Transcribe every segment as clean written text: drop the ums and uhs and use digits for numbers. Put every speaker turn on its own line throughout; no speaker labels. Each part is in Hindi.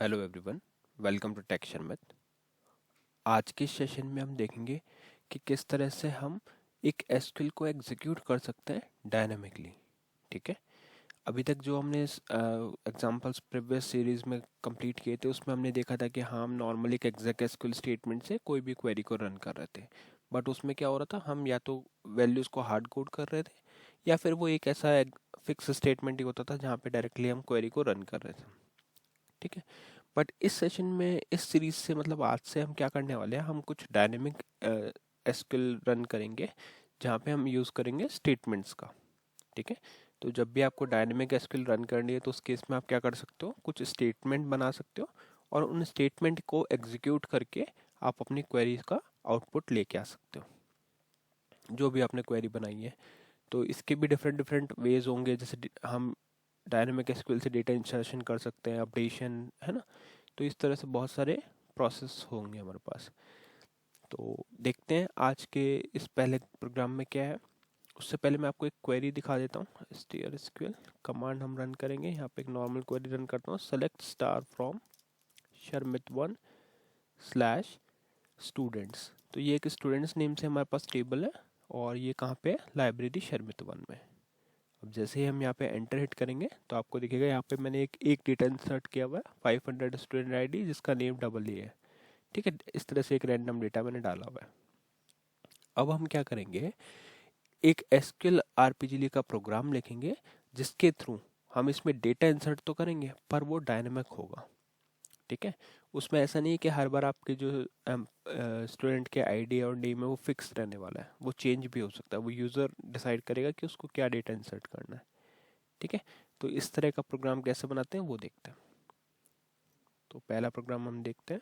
Hello everyone, welcome to tech Sharmit. आज के सेशन में हम देखेंगे कि किस तरह से हम एक एसक्यूएल को एग्जीक्यूट कर सकते हैं डायनामिकली। ठीक है। अभी तक जो हमने एग्जांपल्स प्रीवियस सीरीज में कंप्लीट किए थे उसमें हमने देखा था कि हाँ, हम नॉर्मली एक एग्जैक्ट एसक्यूएल स्टेटमेंट से कोई भी क्वेरी को रन कर रहे थे। बट उसमें क्या हो रहा था, हम या तो वैल्यूज़ को हार्ड कोड कर रहे थे या फिर वो एक ऐसा फिक्स स्टेटमेंट ही होता था जहाँ पे डायरेक्टली हम क्वेरी को रन कर रहे थे। ठीक है। बट इस सेशन में, इस सीरीज से मतलब आज से हम क्या करने वाले हैं, हम कुछ डायनेमिक एसक्यूएल रन करेंगे जहाँ पे हम यूज़ करेंगे स्टेटमेंट्स का। ठीक है। तो जब भी आपको डायनेमिक एसक्यूएल रन करनी है तो उस केस में आप क्या कर सकते हो, कुछ स्टेटमेंट बना सकते हो और उन स्टेटमेंट को एग्जीक्यूट करके आप अपनी क्वेरीज का आउटपुट लेके आ सकते हो जो भी आपने क्वेरी बनाई है। तो इसके भी डिफरेंट डिफरेंट वेज होंगे, जैसे हम डायनेमिक एसक्यूएल से डेटा इंसर्शन कर सकते हैं, अपडेशन, है ना। तो इस तरह से बहुत सारे प्रोसेस होंगे हमारे पास। तो देखते हैं आज के इस पहले प्रोग्राम में क्या है। उससे पहले मैं आपको एक क्वेरी दिखा देता हूँ। strSQL कमांड हम रन करेंगे। यहाँ पे एक नॉर्मल क्वेरी रन करता हूँ, select star from Sharmit one slash students. तो ये एक स्टूडेंट्स नेम से हमारे पास टेबल है और ये कहाँ पे है, लाइब्रेरी शर्मित वन में। अब जैसे ही हम यहाँ पे एंटर हिट करेंगे तो आपको दिखेगा यहाँ पे मैंने एक डेटा इंसर्ट किया हुआ है, 500 स्टूडेंट आईडी जिसका नेम डबल ए है। ठीक है। इस तरह से एक रैंडम डेटा मैंने डाला हुआ है। अब हम क्या करेंगे, एक एसक्यूएल आरपीजीली का प्रोग्राम लिखेंगे जिसके थ्रू हम इसमें डेटा इंसर्ट तो करेंगे पर वो डायनेमिक होगा। ठीक है। उसमें ऐसा नहीं है कि हर बार आपके जो स्टूडेंट के आईडी और नेम है वो फिक्स रहने वाला है, वो चेंज भी हो सकता है। वो यूज़र डिसाइड करेगा कि उसको क्या डेटा इंसर्ट करना है। ठीक है। तो इस तरह का प्रोग्राम कैसे बनाते हैं वो देखते हैं। तो पहला प्रोग्राम हम देखते हैं।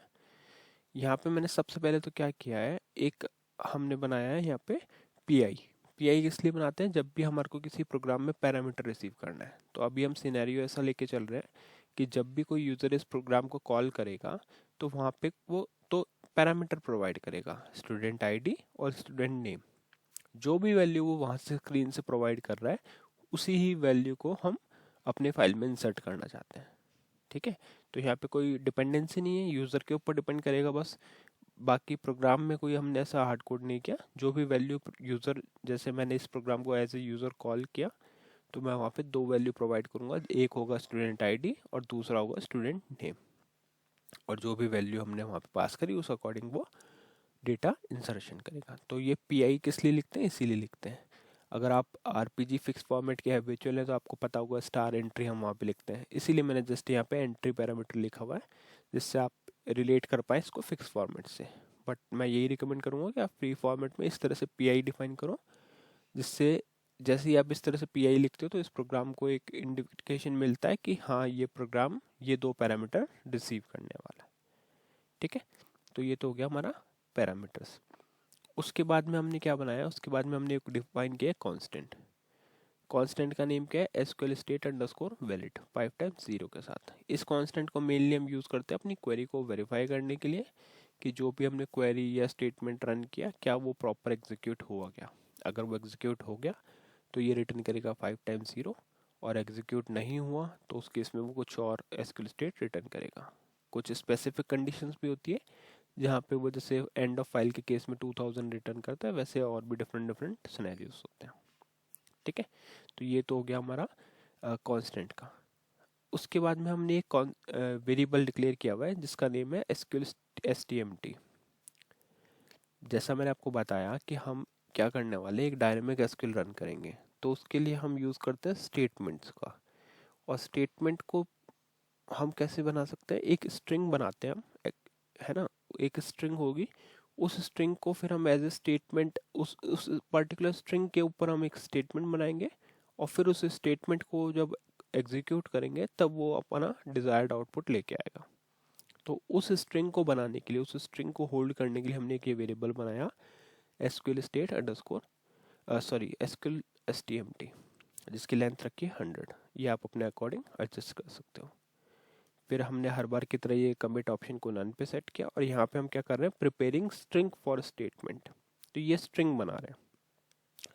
यहाँ पे मैंने सबसे पहले तो क्या किया है, एक हमने बनाया है यहाँ पे पीआई। पीआई इसलिए बनाते हैं जब भी हमारे को किसी प्रोग्राम में पैरामीटर रिसीव करना है। तो अभी हम सिनेरियो ऐसा लेके चल रहे हैं कि जब भी कोई यूज़र इस प्रोग्राम को कॉल करेगा तो वहाँ पे वो तो पैरामीटर प्रोवाइड करेगा, स्टूडेंट आईडी और स्टूडेंट नेम। जो भी वैल्यू वो वहाँ से स्क्रीन से प्रोवाइड कर रहा है उसी ही वैल्यू को हम अपने फाइल में इंसर्ट करना चाहते हैं। ठीक है। तो यहाँ पे कोई डिपेंडेंसी नहीं है, यूज़र के ऊपर डिपेंड करेगा बस। बाकी प्रोग्राम में कोई हमने ऐसा हार्ड कोड नहीं किया। जो भी वैल्यू यूज़र, जैसे मैंने इस प्रोग्राम को एज ए यूज़र कॉल किया तो मैं वहाँ पे दो वैल्यू प्रोवाइड करूँगा, एक होगा स्टूडेंट आईडी और दूसरा होगा स्टूडेंट नेम। और जो भी वैल्यू हमने वहाँ पे पास करी उस अकॉर्डिंग वो डेटा इंसर्शन करेगा। तो ये पीआई किस लिए लिखते हैं, इसीलिए लिखते हैं। अगर आप आरपीजी फिक्स फॉर्मेट के हैबिचुअल है तो आपको पता होगा स्टार एंट्री हम वहाँ पे लिखते हैं, इसीलिए मैंने जस्ट यहाँ पे एंट्री पैरामीटर लिखा हुआ है जिससे आप रिलेट कर पाए इसको फिक्स फॉर्मेट से। बट मैं यही रिकमेंड करूँगा कि आप फ्री फॉर्मेट में इस तरह से पीआई डिफाइन करो, जिससे जैसे ही आप इस तरह से पीआई लिखते हो तो इस प्रोग्राम को एक इंडिकेशन मिलता है कि हाँ, ये प्रोग्राम ये दो पैरामीटर रिसीव करने वाला है। ठीक है। तो ये तो हो गया हमारा पैरामीटर्स। उसके बाद में हमने क्या बनाया, उसके बाद में हमने एक डिफाइन किया कांस्टेंट। कांस्टेंट का नेम क्या है, SQL state underscore valid 5 times 0 के साथ। इस कांस्टेंट को मेनली हम यूज़ करते हैं अपनी क्वेरी को वेरीफाई करने के लिए कि जो भी हमने क्वेरी या स्टेटमेंट रन किया क्या वो प्रॉपर एग्जीक्यूट हुआ क्या। अगर वो एग्जीक्यूट हो गया तो ये रिटर्न करेगा 5 टाइम्स 0, और एग्जीक्यूट नहीं हुआ तो उस केस में वो कुछ और एसक्यूएल स्टेट रिटर्न करेगा। कुछ स्पेसिफिक कंडीशंस भी होती है जहाँ पे वो जैसे एंड ऑफ फाइल के केस में 2000 रिटर्न करता है, वैसे और भी डिफरेंट डिफरेंट सिनेरियोस होते हैं। ठीक है। तो ये तो हो गया हमारा कांस्टेंट का। उसके बाद में हमने एक वेरिएबल डिक्लेयर किया हुआ है जिसका नेम है एसक्यूएल एसटीएमटी। जैसा मैंने आपको बताया कि हम क्या करने वाले, एक डायनेमिक एसक्यूएल रन करेंगे तो उसके लिए हम यूज़ करते हैं स्टेटमेंट्स का। और स्टेटमेंट को हम कैसे बना सकते हैं, एक स्ट्रिंग बनाते हैं हम, है ना। एक स्ट्रिंग होगी, उस स्ट्रिंग को फिर हम एज ए स्टेटमेंट उस पर्टिकुलर स्ट्रिंग के ऊपर हम एक स्टेटमेंट बनाएंगे और फिर उस स्टेटमेंट को जब एग्जीक्यूट करेंगे तब वो अपना डिजायर्ड आउटपुट लेके आएगा। तो उस स्ट्रिंग को बनाने के लिए, उस स्ट्रिंग को होल्ड करने के लिए हमने एक ये वेरिएबल बनाया, SQL state underscore sorry SQL STMT, जिसकी लेंथ रखी है 100। ये आप अपने अकॉर्डिंग एडजस्ट कर सकते हो। फिर हमने हर बार की तरह ये कमिट ऑप्शन को नन पे सेट किया और यहाँ पे हम क्या कर रहे हैं, प्रिपेयरिंग स्ट्रिंग फॉर स्टेटमेंट। तो ये स्ट्रिंग बना रहे हैं।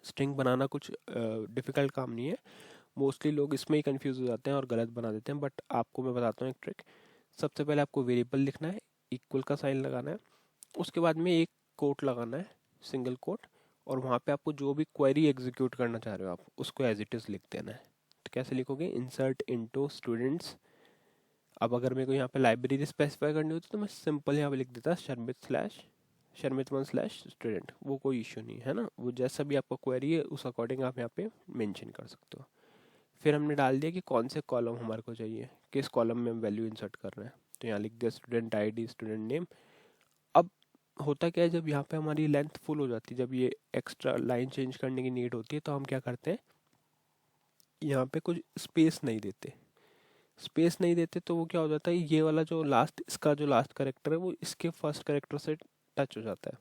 स्ट्रिंग बनाना कुछ डिफिकल्ट काम नहीं है। मोस्टली लोग इसमें ही कंफ्यूज हो जाते हैं और गलत बना देते हैं, बट आपको मैं बताता हूँ एक ट्रिक। सबसे पहले आपको वेरिएबल लिखना है, इक्वल का साइन लगाना है, उसके बाद में एक कोट लगाना है, सिंगल कोट, और वहाँ पे आपको जो भी क्वेरी एग्जीक्यूट करना चाह रहे हो आप उसको एज इट इज लिख देना है। तो कैसे लिखोगे, इंसर्ट इनटू स्टूडेंट्स। अब अगर मेरे को यहाँ पे लाइब्रेरी स्पेसिफाई करनी होती तो मैं सिंपल यहाँ पे लिख देता शर्मित वन स्लैश स्टूडेंट, वो कोई इशू नहीं है ना, वो जैसा भी आपका क्वेरी है उस अकॉर्डिंग आप यहाँ पे मेंशन कर सकते हो। फिर हमने डाल दिया कि कौन से कॉलम हमारे को चाहिए, किस कॉलम में हम वैल्यू इंसर्ट कर रहे हैं, तो यहाँ लिख दिया स्टूडेंट आईडी स्टूडेंट नेम। अब होता क्या है, जब यहाँ पे हमारी लेंथ फुल हो जाती है, जब ये एक्स्ट्रा लाइन चेंज करने की नीड होती है, तो हम क्या करते हैं, यहाँ पे कुछ स्पेस नहीं देते तो वो क्या हो जाता है, ये वाला जो लास्ट, इसका जो लास्ट करेक्टर है वो इसके फर्स्ट करेक्टर से टच हो जाता है,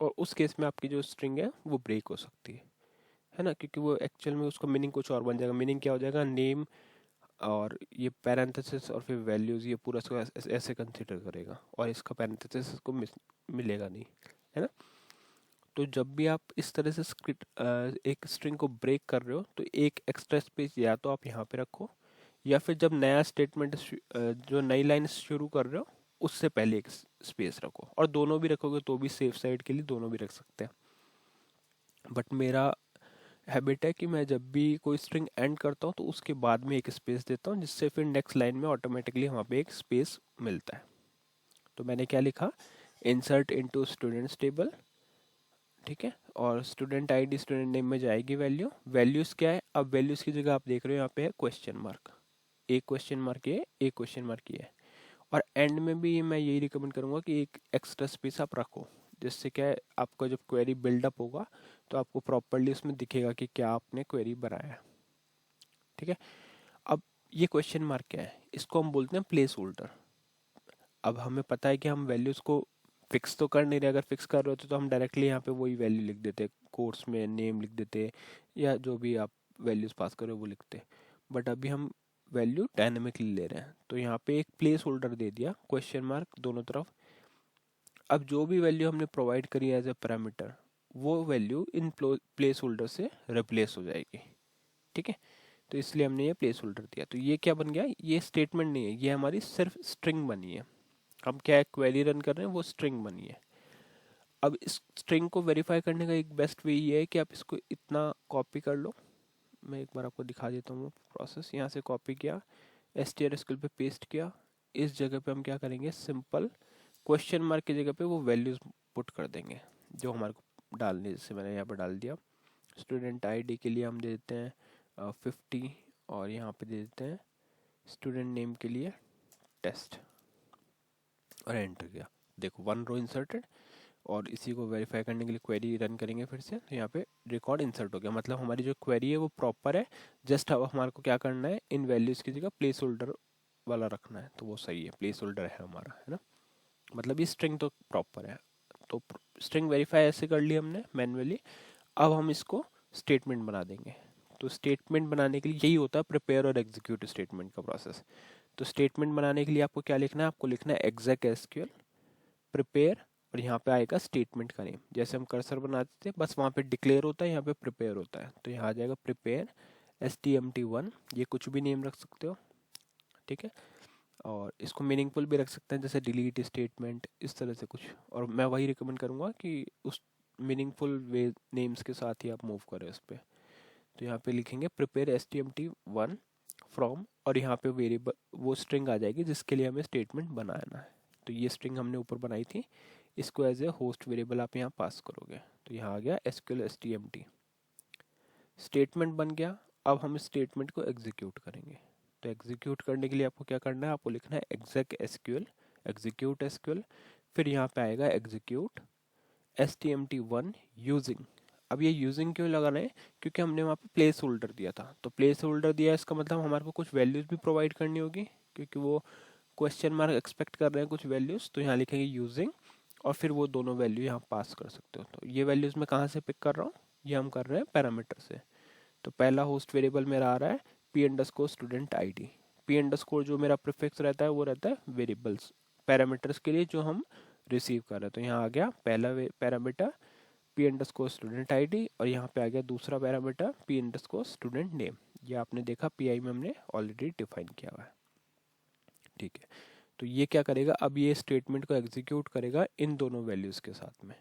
और उस केस में आपकी जो स्ट्रिंग है वो ब्रेक हो सकती है ना, क्योंकि वो एक्चुअल में उसका मीनिंग कुछ और बन जाएगा। मीनिंग क्या हो जाएगा, नेम और ये पैरेंथेसिस और फिर वैल्यूज़, ये पूरा इसको ऐसे कंसिडर करेगा, और इसका पैरेंथेसिस इसको मिलेगा नहीं, है ना। तो जब भी आप इस तरह से एक स्ट्रिंग को ब्रेक कर रहे हो तो एक एक्स्ट्रा स्पेस या तो आप यहाँ पे रखो, या फिर जब नया स्टेटमेंट जो नई लाइन शुरू कर रहे हो उससे पहले एक स्पेस रखो, और दोनों भी रखोगे तो भी सेफ साइड के लिए दोनों भी रख सकते हैं। बट मेरा हैबिट है कि मैं जब भी कोई स्ट्रिंग एंड करता हूँ तो उसके बाद में एक स्पेस देता हूँ, जिससे फिर नेक्स्ट लाइन में ऑटोमेटिकली वहाँ पे एक स्पेस मिलता है। तो मैंने क्या लिखा, इंसर्ट इनटू स्टूडेंट्स टेबल, ठीक है, और स्टूडेंट आईडी स्टूडेंट नेम में जाएगी वैल्यू। वैल्यूज़ क्या है, अब वैल्यूज़ की जगह आप देख रहे हो यहाँ पे है क्वेश्चन मार्क, एक क्वेश्चन मार्क ये, एक क्वेश्चन मार्क ये है। और एंड में भी मैं यही रिकमेंड करूँगा कि एक एक्स्ट्रा स्पेस आप रखो, जिससे क्या है, आपका जब क्वेरी बिल्डअप होगा तो आपको प्रॉपरली उसमें दिखेगा कि क्या आपने क्वेरी बनाया है, ठीक है। अब ये क्वेश्चन मार्क क्या है, इसको हम बोलते हैं प्लेस होल्डर। अब हमें पता है कि हम वैल्यूज़ को फिक्स तो कर नहीं रहे, अगर फिक्स कर रहे होते तो हम डायरेक्टली यहाँ पे वही वैल्यू लिख देते, कोर्स में नेम लिख देते, या जो भी आप वैल्यूज़ पास करो वो लिखते। बट अभी हम वैल्यू डायनेमिकली ले रहे हैं, तो यहाँ पे एक प्लेस होल्डर दे दिया क्वेश्चन मार्क दोनों तरफ। अब जो भी वैल्यू हमने प्रोवाइड करी एज ए पैरामीटर, वो वैल्यू इन प्लेस होल्डर से रिप्लेस हो जाएगी, ठीक है। तो इसलिए हमने ये प्लेस होल्डर दिया। तो ये क्या बन गया, ये स्टेटमेंट नहीं है, ये हमारी सिर्फ स्ट्रिंग बनी है। हम क्या क्वेरी रन कर रहे हैं वो स्ट्रिंग बनी है। अब इस स्ट्रिंग को वेरीफाई करने का एक बेस्ट वे ये है कि आप इसको इतना कॉपी कर लो। मैं एक बार आपको दिखा देता हूँ प्रोसेस। यहाँ से कॉपी किया, STR पे पेस्ट किया, इस जगह पे हम क्या करेंगे, सिंपल क्वेश्चन मार्क की जगह पे वो वैल्यूज पुट कर देंगे जो हमारे को डालने, जैसे मैंने यहाँ पे डाल दिया। स्टूडेंट आईडी के लिए हम दे देते हैं 50, और यहाँ पे दे देते हैं स्टूडेंट नेम के लिए टेस्ट, और एंटर किया। देखो 1 रो इंसर्टेड, और इसी को वेरीफाई करने के लिए क्वेरी रन करेंगे फिर से, तो यहाँ पे रिकॉर्ड इंसर्ट हो गया। मतलब हमारी जो क्वेरी है वो प्रॉपर है, जस्ट अब हमारे को क्या करना है, इन वैल्यूज़ की जगह प्लेस होल्डर वाला रखना है, तो वो सही है, प्लेस होल्डर है हमारा, है ना। मतलब ये स्ट्रिंग तो प्रॉपर है। तो स्ट्रिंग वेरीफाई ऐसे कर ली हमने मैन्युअली। अब हम इसको स्टेटमेंट बना देंगे। तो स्टेटमेंट बनाने के लिए यही होता है प्रिपेयर और एग्जीक्यूट स्टेटमेंट का प्रोसेस। तो स्टेटमेंट बनाने के लिए आपको क्या लिखना है, आपको लिखना है exec SQL प्रिपेयर, और यहाँ पे आएगा स्टेटमेंट का नेम, जैसे हम कर्सर बनाते थे बस वहाँ पे डिक्लेयर होता है, यहाँ पे प्रिपेयर होता है। तो यहाँ आ जाएगा प्रिपेयर STMT1, ये कुछ भी नेम रख सकते हो, ठीक है। और इसको मीनिंगफुल भी रख सकते हैं, जैसे डिलीट स्टेटमेंट, इस तरह से कुछ। और मैं वही रिकमेंड करूँगा कि उस मीनिंगफुल वे नेम्स के साथ ही आप मूव करें उस पर। तो यहाँ पे लिखेंगे प्रिपेयर STMT1 फ्रॉम, और यहाँ पे वेरिएबल वो स्ट्रिंग आ जाएगी जिसके लिए हमें स्टेटमेंट बनाना है। तो ये स्ट्रिंग हमने ऊपर बनाई थी, इसको एज ए होस्ट वेरिएबल आप यहाँ पास करोगे। तो यहाँ आ गया SQL STMT, स्टेटमेंट बन गया। अब हम इस स्टेटमेंट को एग्जीक्यूट करेंगे। तो एग्जीक्यूट करने के लिए आपको क्या करना है, आपको लिखना है exec SQL एग्जीक्यूट SQL, फिर यहाँ पे आएगा एग्जीक्यूट STMT1 यूजिंग। अब ये यूजिंग क्यों लगाना है, क्योंकि हमने वहाँ पे प्लेस होल्डर दिया था। तो प्लेस होल्डर दिया, इसका मतलब हमारे को कुछ वैल्यूज़ भी प्रोवाइड करनी होगी, क्योंकि वो क्वेश्चन मार्क एक्सपेक्ट कर रहे हैं कुछ वैल्यूज़। तो यहाँ लिखेंगे यूजिंग, और फिर वो दोनों वैल्यू यहाँ पास कर सकते हो। तो ये वैल्यूज़ मैं कहाँ से पिक कर रहा हूँ, ये हम कर रहे हैं पैरामीटर से। तो पहला होस्ट वेरिएबल मेरा आ रहा है p_student_id। p_ जो मेरा प्रीफिक्स रहता है वो रहता है वेरिएबल्स पैरामीटर्स के लिए जो हम रिसीव कर रहे हैं। तो यहाँ आ गया पहला पैरामीटर p_student_id, और यहाँ पे आ गया दूसरा पैरामीटर p_student_name। ये आपने देखा PI में हमने ऑलरेडी डिफाइन किया हुआ है, ठीक है। तो ये क्या करेगा, अब ये स्टेटमेंट को एग्जीक्यूट करेगा इन दोनों वैल्यूज़ के साथ में।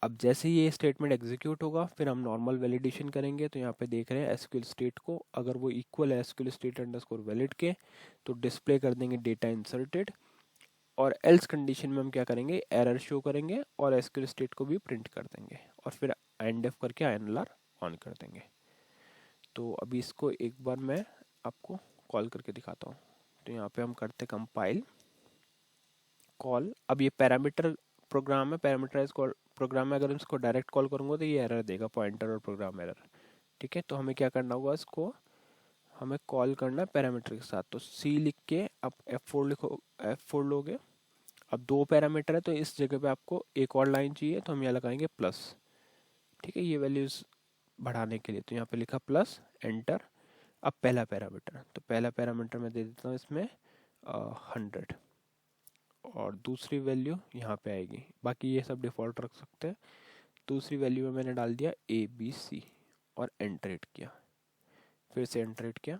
अब जैसे ही ये स्टेटमेंट एग्जीक्यूट होगा फिर हम नॉर्मल वैलिडेशन करेंगे। तो यहाँ पे देख रहे हैं एसक्यूएल स्टेट को, अगर वो इक्वल है एसक्यूएल स्टेट अंडरस्कोर वैलिड के तो डिस्प्ले कर देंगे डेटा इंसर्टेड, और एल्स कंडीशन में हम क्या करेंगे, एरर शो करेंगे और एसक्यूएल स्टेट को भी प्रिंट कर देंगे और फिर INDEF करके INLR ऑन कर देंगे। तो अभी इसको एक बार मैं आपको कॉल करके दिखाता हूँ। तो यहाँ पे हम करते कंपाइल कॉल। अब ये पैरामीटर प्रोग्राम है, पैरामीटराइज प्रोग्राम में अगर हम इसको डायरेक्ट कॉल करूँगा तो ये एरर देगा, पॉइंटर और प्रोग्राम एरर। ठीक है, तो हमें क्या करना होगा, इसको हमें कॉल करना है पैरामीटर के साथ। तो C लिख के आप F4 लिखो, F4 लोगे। अब 2 पैरामीटर है तो इस जगह पे आपको एक और लाइन चाहिए, तो हम यहाँ लगाएंगे प्लस। ठीक है, ये वैल्यूज़ बढ़ाने के लिए, तो यहाँ पे लिखा प्लस, एंटर। अब पहला पैरामीटर, तो पहला पैरामीटर मैं दे देता हूँ इसमें 100 और दूसरी वैल्यू यहाँ पे आएगी, बाकी ये सब डिफ़ॉल्ट रख सकते हैं। दूसरी वैल्यू में मैंने डाल दिया ABC और एंटर हिट किया, फिर से एंटर हिट किया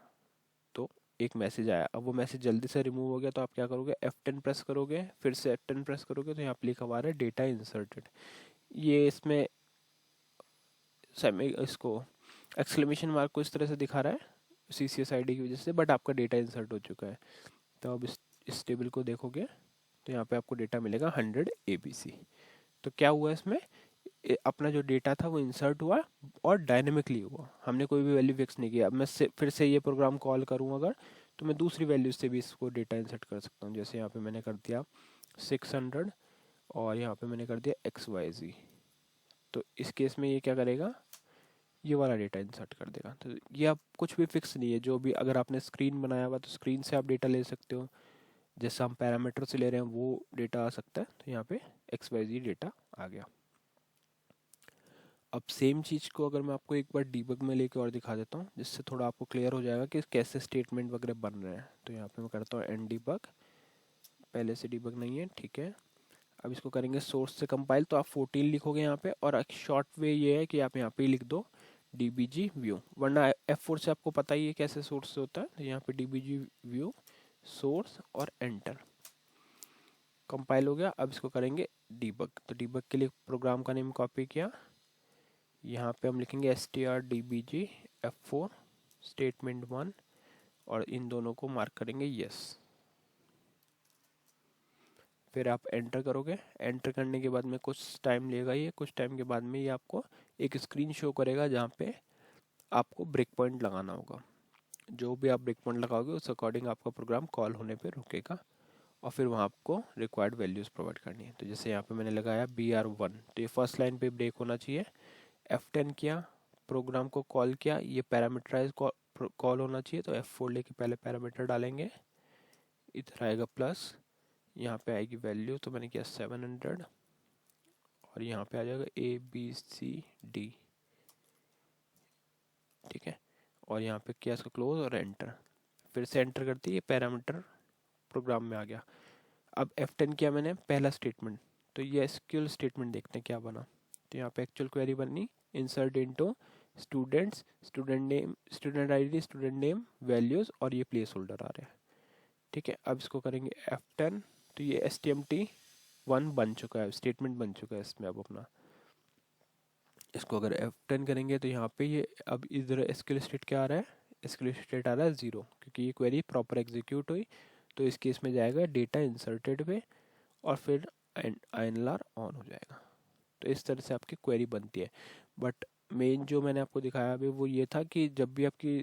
तो एक मैसेज आया। अब वो मैसेज जल्दी से रिमूव हो गया, तो आप क्या करोगे, F10 प्रेस करोगे, फिर से F10 प्रेस करोगे तो यहाँ पे लिखा हुआ है डेटा इंसर्टेड। ये इसमें इसको एक्सक्लेमेशन मार्क को इस तरह से दिखा रहा है CCS ID की वजह से, बट आपका डेटा इंसर्ट हो चुका है। तो अब इस टेबल को देखोगे तो यहाँ पे आपको डेटा मिलेगा 100 ABC। तो क्या हुआ इसमें, अपना जो डेटा था वो इंसर्ट हुआ और डायनेमिकली हुआ, हमने कोई भी वैल्यू फिक्स नहीं किया। अब मैं फिर से ये प्रोग्राम कॉल करूँ अगर, तो मैं दूसरी वैल्यू से भी इसको डेटा इंसर्ट कर सकता हूँ। जैसे यहाँ पे मैंने कर दिया 600 और यहाँ पे मैंने कर दिया XYZ। तो इस केस में ये क्या करेगा, ये वाला डेटा इंसर्ट कर देगा। तो ये आप कुछ भी फिक्स नहीं है, जो भी अगर आपने स्क्रीन बनाया हुआ तो स्क्रीन से आप डेटा ले सकते हो, जैसा हम पैरामीटर से ले रहे हैं वो डेटा आ सकता है। तो यहाँ पे XYZ डेटा आ गया। अब सेम चीज़ को अगर मैं आपको एक बार डीबग में लेके और दिखा देता हूँ, जिससे थोड़ा आपको क्लियर हो जाएगा कि कैसे स्टेटमेंट वगैरह बन रहे हैं। तो यहाँ पे मैं करता हूँ NDebug, पहले से डीबग नहीं है, ठीक है। अब इसको करेंगे सोर्स से कंपाइल, तो आप 14 लिखोगे यहाँ पे, और एक शॉर्ट वे ये है कि आप यहाँ पे लिख दो DBG व्यू, वरना F4 से आपको पता ही है कैसे सोर्स से होता है। तो यहाँ पे DBG व्यू सोर्स और एंटर, कंपाइल हो गया। अब इसको करेंगे डीबग। तो डीबग के लिए प्रोग्राम का नेम कॉपी किया, यहाँ पे हम लिखेंगे strdbg F4 स्टेटमेंट 1 और इन दोनों को मार्क करेंगे यस। फिर आप एंटर करोगे, एंटर करने के बाद में कुछ टाइम लेगा ये, कुछ टाइम के बाद में ये आपको एक स्क्रीन शो करेगा जहाँ पे आपको ब्रेक पॉइंट लगाना होगा। जो भी आप ब्रेक पॉइंट लगाओगे उस अकॉर्डिंग आपका प्रोग्राम कॉल होने पे रुकेगा और फिर वहाँ आपको रिक्वायर्ड वैल्यूज़ प्रोवाइड करनी है। तो जैसे यहाँ पे मैंने लगाया BR1, तो ये फर्स्ट लाइन पे ब्रेक होना चाहिए। F10 किया, प्रोग्राम को कॉल किया, ये पैरामीटराइज कॉल होना चाहिए। तो F4 लेके पहले पैरामीटर डालेंगे, इधर आएगा प्लस, यहाँ पे आएगी वैल्यू, तो मैंने किया 700 और यहाँ पे आ जाएगा ABCD, ठीक है। और यहाँ पे किया इसका क्लोज और एंटर, फिर से एंटर करती है, ये पैरामीटर प्रोग्राम में आ गया। अब F10 किया मैंने, पहला स्टेटमेंट, तो ये SQL स्टेटमेंट देखते हैं क्या बना। तो यहाँ पे एक्चुअल क्वेरी बनी, insert into students, student name, student ID, student name, values और ये प्लेस होल्डर आ रहे हैं, ठीक है। अब इसको करेंगे F10, तो ये STMT1 बन चुका है, स्टेटमेंट बन चुका है इसमें। अब अपना इसको अगर F10 करेंगे तो यहाँ पे ये अब इधर SQL स्टेट क्या आ रहा है, SQL स्टेट आ रहा है 0, क्योंकि ये क्वेरी प्रॉपर एग्जीक्यूट हुई। तो इस केस में जाएगा डेटा इंसर्टेड पे और फिर INLR ऑन हो जाएगा। तो इस तरह से आपकी क्वेरी बनती है। बट मेन जो मैंने आपको दिखाया अभी वो ये था कि जब भी आपकी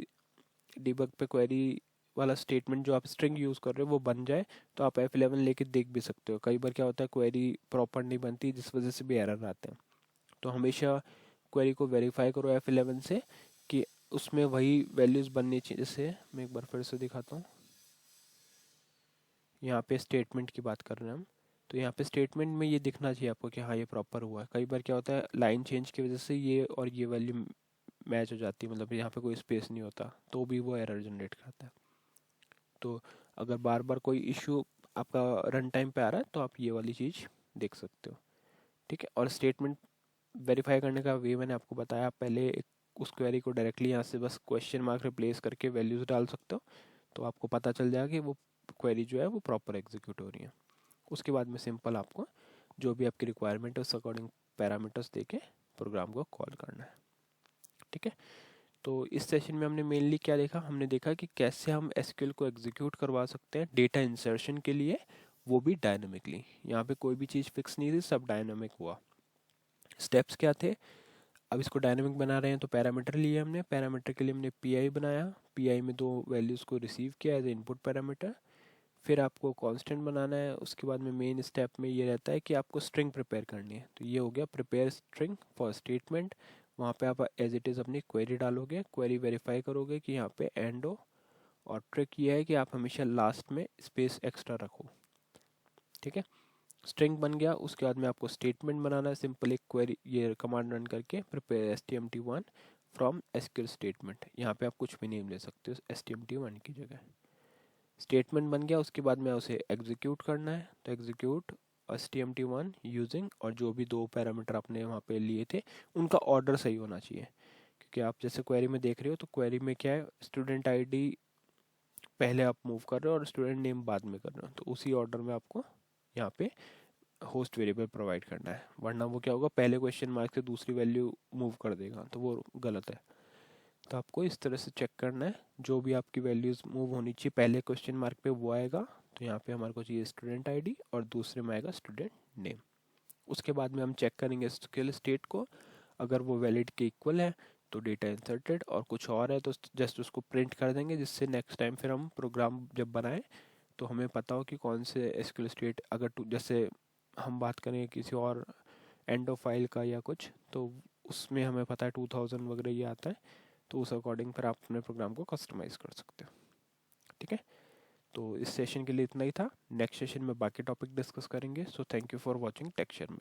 डिबग पे क्वेरी वाला स्टेटमेंट जो आप स्ट्रिंग यूज़ कर रहे हो वो बन जाए तो आप F11 लेके देख भी सकते हो। कई बार क्या होता है क्वेरी प्रॉपर नहीं बनती, जिस वजह से भी एरर आते हैं। तो हमेशा क्वेरी को वेरीफाई करो F11 से कि उसमें वही वैल्यूज़ बननी चाहिए। जैसे मैं एक बार फिर से दिखाता हूँ, यहाँ पे स्टेटमेंट की बात कर रहे हैं हम, तो यहाँ पे स्टेटमेंट में ये दिखना चाहिए आपको कि हाँ ये प्रॉपर हुआ है। कई बार क्या होता है लाइन चेंज की वजह से ये और ये वैल्यू मैच हो जाती है, मतलब यहाँ पे कोई स्पेस नहीं होता तो भी वो एरर जनरेट करता है। तो अगर बार बार कोई इशू आपका रन टाइम पे आ रहा है तो आप ये वाली चीज़ देख सकते हो, ठीक है। और स्टेटमेंट वेरीफाई करने का वे मैंने आपको बताया, आप पहले उस क्वेरी को डायरेक्टली यहाँ से बस क्वेश्चन मार्क रिप्लेस करके वैल्यूज़ डाल सकते हो, तो आपको पता चल जाएगा कि वो क्वेरी जो है वो प्रॉपर एग्जीक्यूट हो रही है। उसके बाद में सिंपल आपको जो भी आपकी रिक्वायरमेंट है उस अकॉर्डिंग पैरामीटर्स देके प्रोग्राम को कॉल करना है। ठीक है, तो इस सेशन में हमने मेनली क्या देखा, हमने देखा कि कैसे हम एसक्यूएल को एग्जीक्यूट करवा सकते हैं डेटा इंसर्शन के लिए, वो भी डायनामिकली। यहाँ पे कोई भी चीज़ फिक्स नहीं थी, सब डायनामिक हुआ। स्टेप्स क्या थे, अब इसको डायनामिक बना रहे हैं तो पैरामीटर लिए हमने, पैरामीटर के लिए हमने पीआई बनाया, पीआई में 2 वैल्यूज़ को रिसीव किया एज ए इनपुट पैरामीटर। फिर आपको कांस्टेंट बनाना है। उसके बाद में मेन स्टेप में ये रहता है कि आपको स्ट्रिंग प्रिपेयर करनी है। तो ये हो गया प्रिपेयर स्ट्रिंग फॉर स्टेटमेंट। वहाँ पे आप एज इट इज़ अपनी क्वेरी डालोगे, क्वेरी वेरीफाई करोगे कि यहाँ पे एंड हो। और ट्रिक ये है कि आप हमेशा लास्ट में स्पेस एक्स्ट्रा रखो। ठीक है, स्ट्रिंग बन गया। उसके बाद में आपको स्टेटमेंट बनाना है, सिंपल एक क्वेरी ये कमांड रन करके prepare stmt1 from SQL statement. यहाँ पे आप कुछ भी नेम ले सकते हो stmt1 की जगह। स्टेटमेंट बन गया, उसके बाद में उसे एग्जीक्यूट करना है, तो एग्जीक्यूट stmt1 यूजिंग, और जो भी 2 पैरामीटर आपने वहाँ पे लिए थे उनका ऑर्डर सही होना चाहिए। क्योंकि आप जैसे क्वेरी में देख रहे हो तो क्वेरी में क्या है, स्टूडेंट आईडी पहले आप मूव कर रहे हो और स्टूडेंट नेम बाद में कर रहे हो, तो उसी ऑर्डर में आपको यहाँ पे होस्ट वेरिएबल प्रोवाइड करना है। वरना वो क्या होगा, पहले क्वेश्चन मार्क से दूसरी वैल्यू मूव कर देगा, तो वो गलत है। तो आपको इस तरह से चेक करना है, जो भी आपकी वैल्यूज़ मूव होनी चाहिए पहले क्वेश्चन मार्क पे वो आएगा। तो यहाँ पे हमारे को चाहिए स्टूडेंट आईडी और दूसरे में आएगा स्टूडेंट नेम। उसके बाद में हम चेक करेंगे स्किल स्टेट को, अगर वो वैलिड के इक्वल है तो डेटा इंसर्टेड, और कुछ और है तो जस्ट उसको प्रिंट कर देंगे, जिससे नेक्स्ट टाइम फिर हम प्रोग्राम जब बनाएं तो हमें पता हो कि कौन से एसक्यूएल स्टेट, अगर जैसे हम बात करें किसी और एंड ऑफ फाइल का या कुछ, तो उसमें हमें पता है 2000 वगैरह ये आता है, तो उस अकॉर्डिंग फिर आप अपने प्रोग्राम को कस्टमाइज़ कर सकते हो। ठीक है, तो इस सेशन के लिए इतना ही था। नेक्स्ट सेशन में बाकी टॉपिक डिस्कस करेंगे। So thank you for watching take share में।